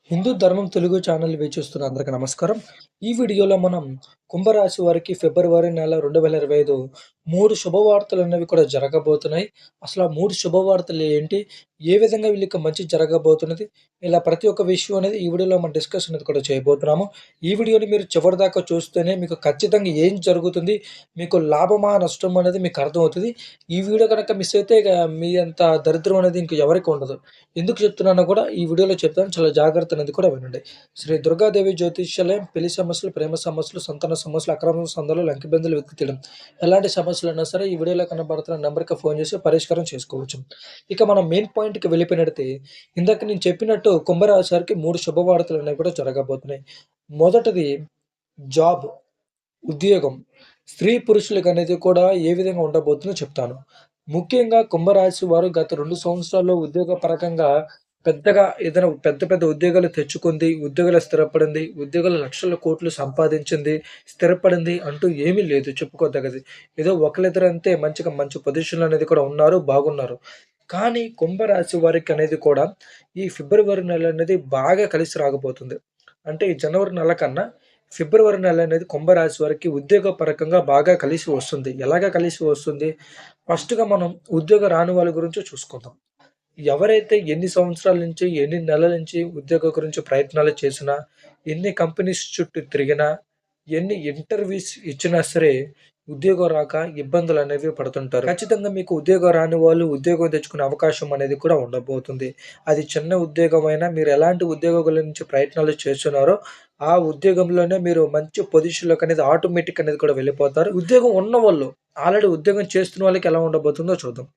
హిందూ ధర్మం తెలుగు ఛానల్ వీక్షిస్తున్న అందరికి నమస్కారం. ఈ వీడియోలో మనం కుంభరాశి వారికి ఫిబ్రవరి నెల 2025 3 శుభవార్తలనేవి కూడా జరగబోతున్నాయి. అసలు ఆ 3 శుభవార్తలు ఏంటి? ఏ విధంగా వీళ్ళకి మంచి జరగబోతున్నది? ఇలా ప్రతి ఒక్క విషయం అనేది ఈ వీడియోలో మనం డిస్కస్ అనేది కూడా చేయబోతున్నాము. ఈ వీడియోని మీరు చివరిదాకా చూస్తేనే మీకు ఖచ్చితంగా ఏం జరుగుతుంది? మీకు లాభమా? నష్టమా? అనేది మీకు అర్థమవుతది. ఈ వీడియో గనక మిస్ అయితే ఇక మీ అంత దరిద్రం అనేది ఇంక ఎవరికీ ఉండదు. ఎందుకు చెప్తున్నానో కూడా ఈ వీడియోలో చెప్తాను. చాలా జాగ్రత్త అనేది కూడా వినండి. శ్రీ దుర్గాదేవి జ్యోతిష్యాలయం పెళ్లి సమస్యలు, ప్రేమ సమస్యలు, సంతాన సమస్యలు, అక్రమ సంధాలు, లంకిబిందులు వెలికి ఎలాంటి సమస్యలైనా సరే ఈ వీడియోలో కనబడుతున్న నంబర్‌కి ఫోన్ చేసి పరిష్కారం చేసుకోవచ్చు. ఇక మనం మెయిన్ పాయింట్‌కి వెళ్ళిపోయినట్టయితే ఇందాక నేను చెప్పినట్టు కుంభరాశి వారికి 3 శుభవార్తలు అనేవి కూడా జరగబోతున్నాయి. మొదటిది జాబ్, ఉద్యోగం. స్త్రీ పురుషులకనేది కూడా ఏ విధంగా ఉండబోతుందో చెప్తాను. ముఖ్యంగా కుంభరాశి వారు గత 2 సంవత్సరాల్లో ఉద్యోగ పరకంగా పెద్దగా ఏదైనా పెద్ద పెద్ద ఉద్యోగాలు తెచ్చుకుంది, ఉద్యోగాలు స్థిరపడింది, ఉద్యోగాలు లక్షల కోట్లు సంపాదించింది, స్థిరపడింది అంటూ ఏమీ లేదు చెప్పుకోదగ్గది. ఏదో ఒకళ్ళిద్దరు అంతే మంచిగా మంచి పొజిషన్‌లో అనేది కూడా ఉన్నారు, బాగున్నారు. కానీ కుంభరాశి వారికనేది కూడా ఈ ఫిబ్రవరి నెల అనేది బాగా కలిసి రాకపోతుంది. అంటే ఈ జనవరి నెల కన్నా ఫిబ్రవరి నెల అనేది కుంభరాశి వారికి ఉద్యోగ పరకంగా బాగా కలిసి వస్తుంది. ఎలాగా కలిసి వస్తుంది? ఫస్ట్‌గా మనం ఉద్యోగ రాని వాళ్ళ గురించి చూసుకుందాం. ఎవరైతే ఎన్ని సంవత్సరాల నుంచి, ఎన్ని నెలల నుంచి ఉద్యోగం గురించి ప్రయత్నాలు చేసినా, ఎన్ని కంపెనీస్ చుట్టూ తిరిగినా, ఎన్ని ఇంటర్వ్యూస్ ఇచ్చినా సరే, ఉద్యోగం రాక ఇబ్బందులనేవి పడుతుంటారు. ఖచ్చితంగా మీకు ఉద్యోగం రాని వాళ్ళు ఉద్యోగం తెచ్చుకునే అవకాశం అనేది కూడా ఉండబోతుంది. అది చిన్న ఉద్యోగమైనా మీరు ఎలాంటి ఉద్యోగాల నుంచి ప్రయత్నాలు చేస్తున్నారో, ఆ ఉద్యోగంలోనే మీరు మంచి పొజిషన్‌లోకనేది ఆటోమేటిక్ అనేది కూడా వెళ్ళిపోతారు. ఉద్యోగం ఉన్నవాళ్ళు, ఆల్రెడీ ఉద్యోగం చేస్తున్న వాళ్ళకి ఎలా ఉండబోతుందో చూద్దాం.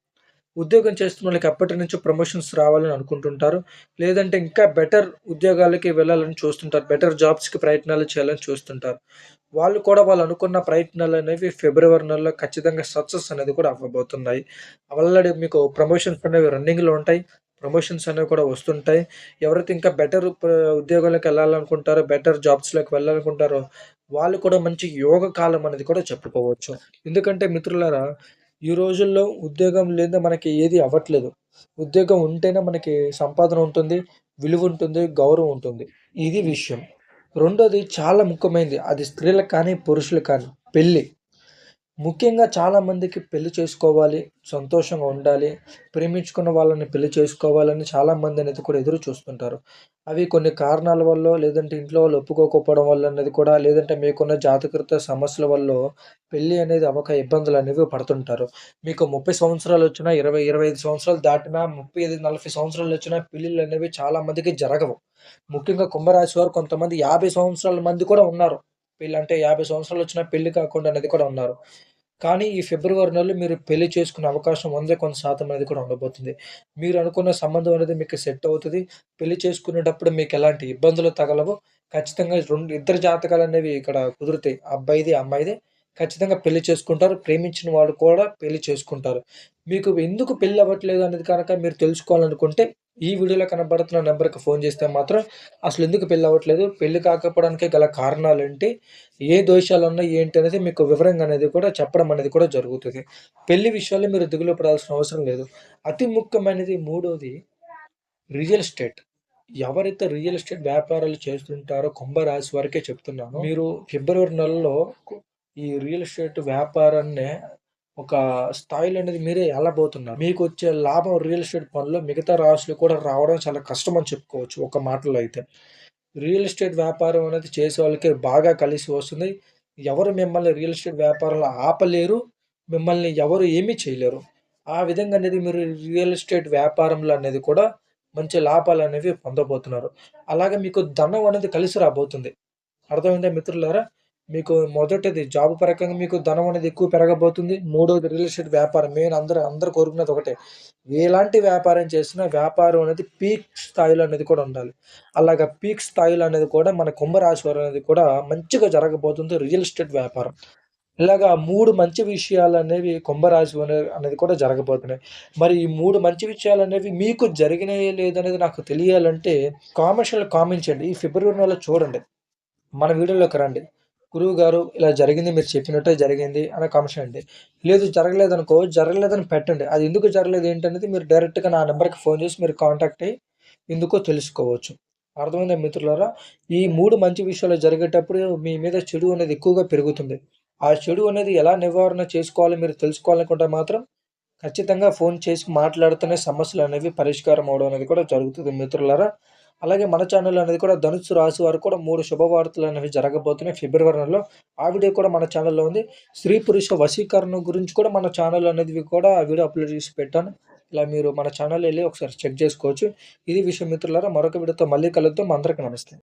ఉద్యోగం చేస్తున్నోళ్ళకి ఎప్పటినుంచో ప్రమోషన్స్ రావాలని అనుకుంటుంటారు. లేదంటే ఇంకా బెటర్ ఉద్యోగాలకి వెళ్ళాలని చూస్తుంటారు. బెటర్ జాబ్స్‌కి ప్రయత్నాలు చేయాలని చూస్తుంటారు. వాళ్ళు కూడా వాళ్ళు అనుకున్న ప్రయత్నాలనేవి ఫిబ్రవరి నెలలో ఖచ్చితంగా సక్సెస్ అనేది కూడా అవ్వబోతున్నాయి. ఆల్రెడీ మీకు ప్రమోషన్స్ అనేవి రన్నింగ్‌లో ఉంటాయి. ప్రమోషన్స్ అనేవి కూడా వస్తుంటాయి. ఎవరైతే ఇంకా బెటర్ ఉద్యోగాలకు వెళ్ళాలనుకుంటారో, బెటర్ జాబ్స్‌లోకి వెళ్ళాలనుకుంటారో, వాళ్ళు కూడా మంచి యోగ కాలం అనేది కూడా చెప్పుకోవచ్చు. ఎందుకంటే మిత్రులారా ఈ రోజుల్లో ఉద్యోగం లేనిదే మనకి ఏది అవ్వట్లేదు. ఉద్యోగం ఉంటేనే మనకి సంపాదన ఉంటుంది, విలువ ఉంటుంది, గౌరవం ఉంటుంది. ఇది విషయం. రెండోది చాలా ముఖ్యమైనది. అది స్త్రీలకు కానీ, పురుషులకు కానీ పెళ్లి. ముఖ్యంగా చాలామందికి పెళ్లి చేసుకోవాలి, సంతోషంగా ఉండాలి, ప్రేమించుకున్న వాళ్ళని పెళ్లి చేసుకోవాలని చాలామంది అనేది కూడా ఎదురు చూస్తుంటారు. అవి కొన్ని కారణాల వల్లో, లేదంటే ఇంట్లో వాళ్ళు ఒప్పుకోకపోవడం వల్ల అనేది కూడా, లేదంటే మీకున్న జాతకరీత్యా సమస్యల వల్లో పెళ్లి అనేది అవ్వక ఇబ్బందులనేవి పడుతుంటారు. మీకు 30 సంవత్సరాలొచ్చినా, 20, 25 సంవత్సరాలు దాటినా, 35, 40 సంవత్సరాలొచ్చినా పెళ్ళిళ్ళనేవి చాలా మందికి జరగవు. ముఖ్యంగా కుంభరాశి వారు కొంతమంది 50 సంవత్సరాల మంది కూడా ఉన్నారు. పెళ్ళంటే 50 సంవత్సరాలొచ్చినా పెళ్లి కాకుండా అనేది కూడా ఉన్నారు. కానీ ఈ ఫిబ్రవరి నెలలో మీరు పెళ్లి చేసుకునే అవకాశం 100% అనేది కూడా ఉండబోతుంది. మీరు అనుకున్న సంబంధం అనేది మీకు సెట్ అవుతది. పెళ్లి చేసుకునేటప్పుడు మీకెలాంటి ఇబ్బందులు తగలవు. ఖచ్చితంగా ఇద్దరి జాతకాలనేవి ఇక్కడ కుదురుతాయి. అబ్బాయిది, అమ్మాయిది. ఖచ్చితంగా పెళ్లి చేసుకుంటారు. ప్రేమించిన వాళ్ళు కూడా పెళ్లి చేసుకుంటారు. మీకు ఎందుకు పెళ్లి అవ్వట్లేదు అనేది కనుక మీరు తెలుసుకోవాలనుకుంటే ఈ వీడియోలో కనబడుతున్న నంబర్‌కి ఫోన్ చేస్తే మాత్రం అసలెందుకు పెళ్లి అవ్వట్లేదు? పెళ్లి కాకపోవడానికి గల కారణాలేంటి? ఏ దోషాలున్నాయి ఏంటి అనేది మీకు వివరంగా అనేది కూడా చెప్పడం అనేది కూడా జరుగుతది. పెళ్లి విషయాల్లో మీరు దిగులు పడాల్సిన అవసరం లేదు. అతి ముఖ్యమైనది మూడోది రియల్ ఎస్టేట్. ఎవరైతే రియల్ ఎస్టేట్ వ్యాపారాలు చేస్తుంటారో కుంభరాశి వారికే చెప్తున్నాను. మీరు ఫిబ్రవరి నెలలో కు ఈ రియల్ ఎస్టేట్ వ్యాపారాన్నే ఒక స్థాయిలో అనేది మీరే ఎళ్ళబోతున్నారు. మీకొచ్చే లాభం రియల్ ఎస్టేట్ పనిలో మిగతా రాశులు కూడా రావడం చాలా కష్టం అని చెప్పుకోవచ్చు ఒక మాటలో అయితే. రియల్ ఎస్టేట్ వ్యాపారం అనేది చేసే వాళ్ళకి బాగా కలిసి వస్తుంది. ఎవరు మిమ్మల్ని రియల్ ఎస్టేట్ వ్యాపారంలో ఆపలేరు. మిమ్మల్ని ఎవరు ఏమీ చేయలేరు. ఆ విధంగా అనేది మీరు రియల్ ఎస్టేట్ వ్యాపారంలో అనేది కూడా మంచి లాభాలనేవి పొందబోతున్నారు. అలాగే మీకు ధనం అనేది కలిసి రాబోతుంది. అర్థమైందా మిత్రులారా? మీకు మొదటిది జాబ్ పరకంగా మీకు ధనం అనేది ఎక్కువ పెరగబోతుంది. మూడోది రియల్ ఎస్టేట్ వ్యాపారం. మెయిన్ అందరూ కోరుకునేది ఒకటే. ఎలాంటి వ్యాపారం చేసినా వ్యాపారం అనేది పీక్ స్థాయిలో అనేది కూడా ఉండాలి. అలాగా పీక్ స్థాయిలో అనేది కూడా మన కుంభరాశి వారు అనేది కూడా మంచిగా జరగబోతుంది రియల్ ఎస్టేట్ వ్యాపారం. ఇలాగా 3 మంచి విషయాలనేవి కుంభరాశి అనేది కూడా జరగబోతున్నాయి. మరి ఈ 3 మంచి విషయాలనేవి మీకు జరిగినాయో లేదనేది నాకు తెలియాలంటే కామెంట్ చేయండి. ఈ ఫిబ్రవరి నెల చూడండి. మన వీడియోలోకి రండి. గురువుగారు ఇలా జరిగింది మీరు చెప్పినట్టే జరిగింది అని కామెంట్ చేయండి. లేదు జరగలేదనుకో, జరగలేదని పెట్టండి. అది ఎందుకు జరగలేదు ఏంటనేది మీరు డైరెక్ట్‌గా నా నంబర్‌కి ఫోన్ చేసి మీరు కాంటాక్ట్ అయ్యి ఎందుకో తెలుసుకోవచ్చు. అర్థమైందా మిత్రులారా? ఈ 3 మంచి విషయాలు జరిగేటప్పుడు మీ మీద చెడు అనేది ఎక్కువగా పెరుగుతుంది. ఆ చెడు అనేది ఎలా నివారణ చేసుకోవాలో మీరు తెలుసుకోవాలనుకుంటే మాత్రం ఖచ్చితంగా ఫోన్ చేసి మాట్లాడితేనే సమస్యలనేవి పరిష్కారం అవ్వడం అనేది కూడా జరుగుతది మిత్రులారా. అలాగే మన ఛానల్ అనేది కూడా ధనుస్సు రాశి వారికి కూడా 3 శుభవార్తలనేవి జరగబోతున్నాయి ఫిబ్రవరి నెలలో. ఆ వీడియో కూడా మన ఛానల్‌లో ఉంది. స్త్రీ పురుష వశీకరణ గురించి కూడా మన ఛానల్ అనేది కూడా వీడియో అప్‌లోడ్ చేసి పెట్టాను. ఇలా మీరు మన ఛానల్ ఎళ్లి ఒకసారి చెక్ చేసుకోవచ్చు. ఇది విషయం మిత్రులారా. మరొక వీడియోతో మళ్ళీ కలుద్దాం. అందరికి నమస్తే.